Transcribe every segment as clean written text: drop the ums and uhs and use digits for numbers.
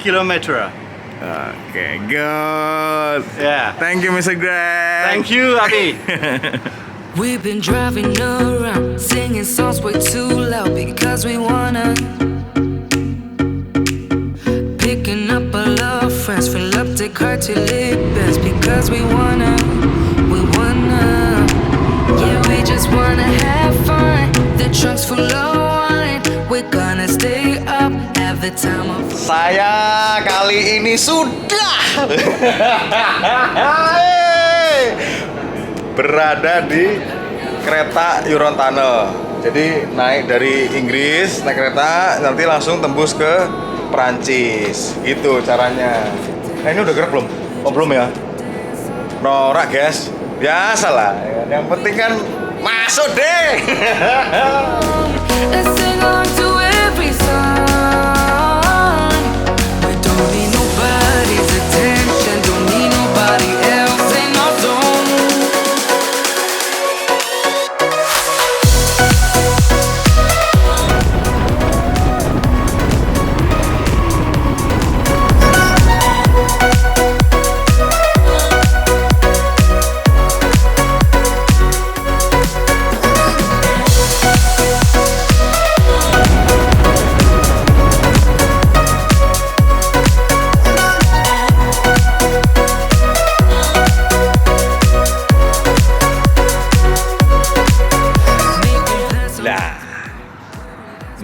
kilometer. Okay, good. Yeah. Thank you, Mr. Greg. Thank you, Abi. We've been driving around, singing songs way too loud because we wanna. Picking up our love friends, fill up the car till it bends because we wanna. Yeah, we just wanna have fun. The trunk's full of wine. We're gonna stay up, have the time of. Saya kali ini sudah berada di kereta Eurotunnel. Jadi naik dari Inggris, naik kereta, nanti langsung tembus ke Perancis. Gitu caranya. Ini udah gerak belum? Oh belum ya? Norak guys. Biasalah. Yang penting kan masuk deh. Let's sing along to every song. We don't need nobody's attention, don't need nobody else in our zone.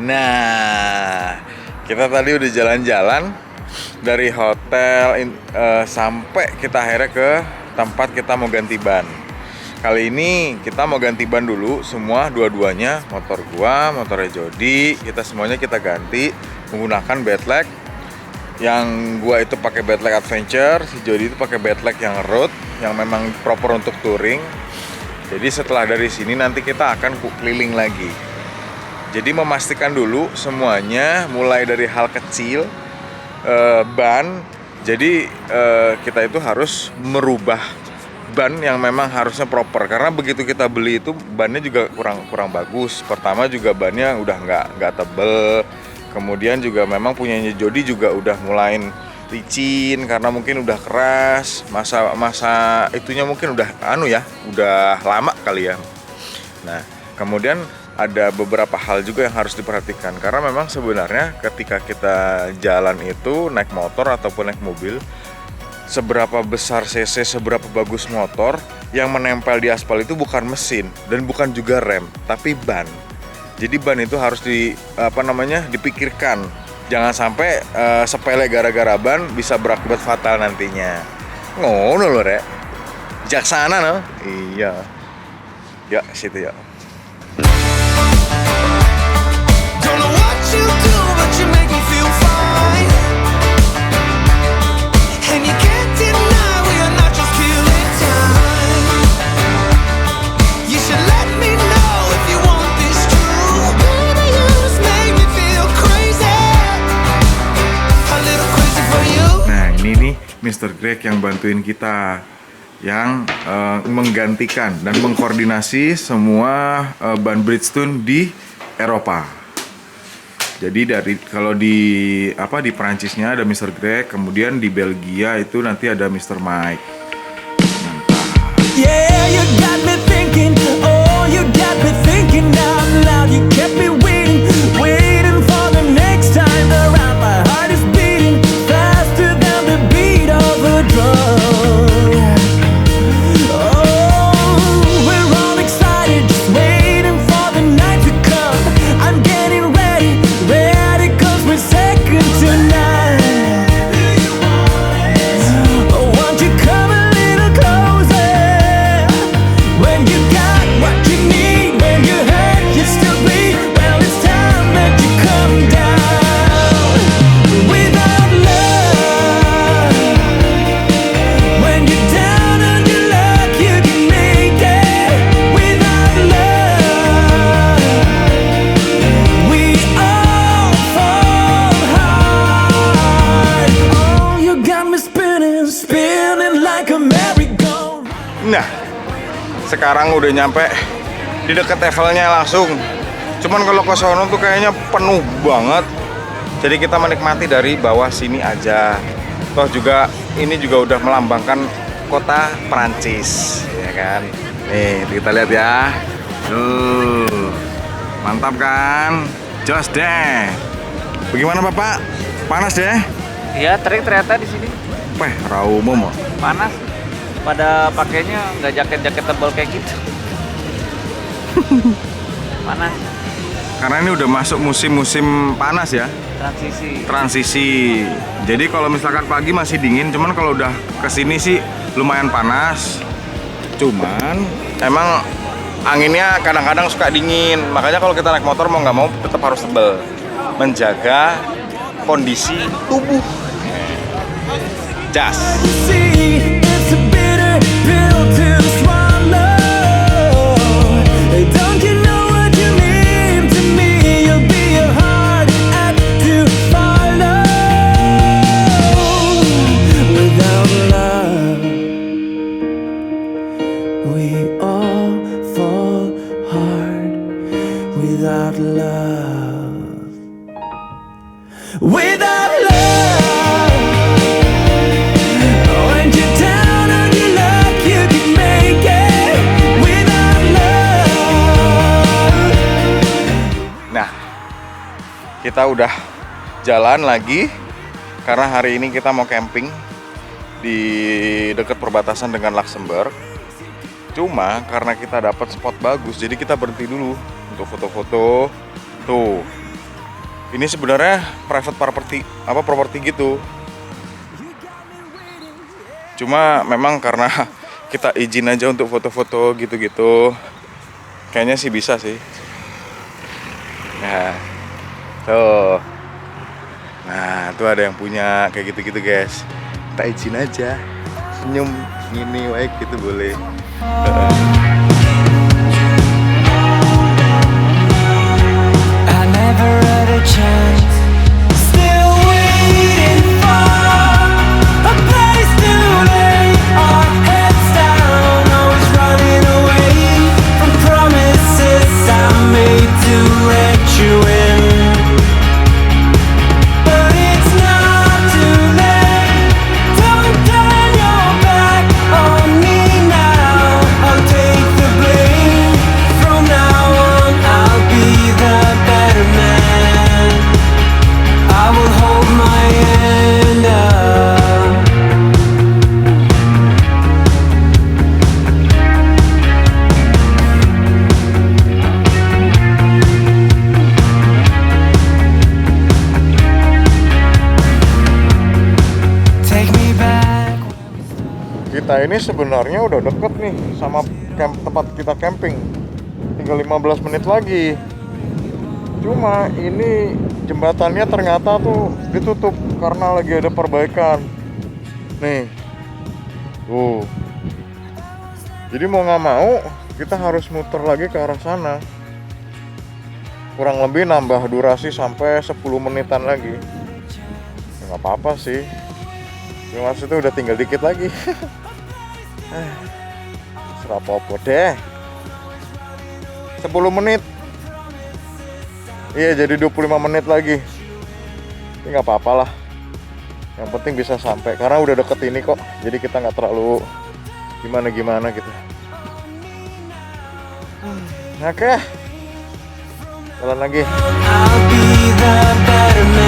Nah, kita tadi udah jalan-jalan dari hotel sampai kita akhirnya ke tempat kita mau ganti ban. Kali ini kita mau ganti ban dulu semua, dua-duanya, motor gua, motornya Jody, kita semuanya kita ganti menggunakan bedlag. Yang gua itu pakai bedlag adventure, si Jody itu pakai bedlag yang road, yang memang proper untuk touring. Jadi setelah dari sini nanti kita akan keliling lagi. Jadi memastikan dulu semuanya, mulai dari hal kecil, ban. Jadi kita itu harus merubah ban yang memang harusnya proper. Karena begitu kita beli itu bannya juga kurang bagus. Pertama juga bannya udah nggak tebel. Kemudian juga memang punyanya Jody juga udah mulai licin karena mungkin udah keras. Masa itunya mungkin udah udah lama kali ya. Nah, kemudian ada beberapa hal juga yang harus diperhatikan karena memang sebenarnya ketika kita jalan itu naik motor ataupun naik mobil, seberapa besar cc, seberapa bagus motor, yang menempel di aspal itu bukan mesin dan bukan juga rem, tapi ban. Jadi ban itu harus dipikirkan. Jangan sampai sepele gara-gara ban bisa berakibat fatal nantinya. Ngono lho, Rek. Bijaksana no? Iya. Ya, situ ya. Don't know what you do, but you make me feel fine. And you can't deny we are not just killing time. You should let me know if you want this true. Baby, you just make me feel crazy. A little crazy for you. Nah, ini nih Mr. Greg yang bantuin kita, yang menggantikan dan mengkoordinasi semua ban Bridgestone di Eropa. Jadi kalau di Perancisnya ada Mr. Greg, kemudian di Belgia itu nanti ada Mr. Mike. Mantap. Yeah, you got me thinking. Oh, you got me thinking out loud. You kept me waiting for the next time around. My heart is beating faster than the beat of a drum. Nah, sekarang udah nyampe di dekat Eiffel-nya langsung. Cuman kalau ke sono tuh kayaknya penuh banget. Jadi kita menikmati dari bawah sini aja. Toh juga ini juga udah melambangkan kota Perancis, ya kan? Nih kita lihat ya. Tuh, mantap kan? Jos deh. Bagaimana Bapak? Panas deh? Iya, terik ternyata di sini. Weh, raumum. Panas. Pada pakainya nggak jaket-jaket tebal kayak gitu. Panas. Karena ini udah masuk musim-musim panas ya. Transisi. Jadi kalau misalkan pagi masih dingin, cuman kalau udah kesini sih lumayan panas. Cuman emang anginnya kadang-kadang suka dingin. Makanya kalau kita naik motor mau nggak mau tetap harus tebel, menjaga kondisi tubuh. Jas. See, it's a bitter pill to swallow. Don't you know what you mean to me? You'll be a hard act to follow. Without love, we all fall hard. Without love, without love. When you're down on your luck, you can make it without love. Nah, kita udah jalan lagi karena hari ini kita mau camping di dekat perbatasan dengan Luxembourg. Cuma karena kita dapat spot bagus, jadi kita berhenti dulu untuk foto-foto. Tuh, ini sebenarnya private property gitu. Cuma memang karena kita izin aja untuk foto-foto gitu-gitu, kayaknya sih bisa sih. Nah, tuh. Nah, tuh ada yang punya kayak gitu-gitu guys. Kita izin aja, senyum gini, baik gitu boleh. I never had a chance. Still waiting for a place to lay our heads down. Always running away from promises I made to let you in. But it's not too late. Don't turn your back on me now. I'll take the blame. From now on, I'll be the better man. I will hold my end up. Take me back. Kita ini sebenarnya udah deket nih sama tempat kita camping. Tinggal 15 menit lagi. Cuma ini jembatannya ternyata tuh ditutup karena lagi ada perbaikan. Nih. Tuh. Jadi mau nggak mau kita harus muter lagi ke arah sana. Kurang lebih nambah durasi sampai 10 menitan lagi. Ya, nggak apa-apa sih. Ya, maksudnya udah tinggal dikit lagi. Serapopo deh. 10 menit. Iya, jadi 25 menit lagi. Ini nggak apa-apa lah. Yang penting bisa sampai karena udah deket ini kok. Jadi kita nggak terlalu gimana-gimana gitu. Oke. Jalan lagi. I'll be the better man.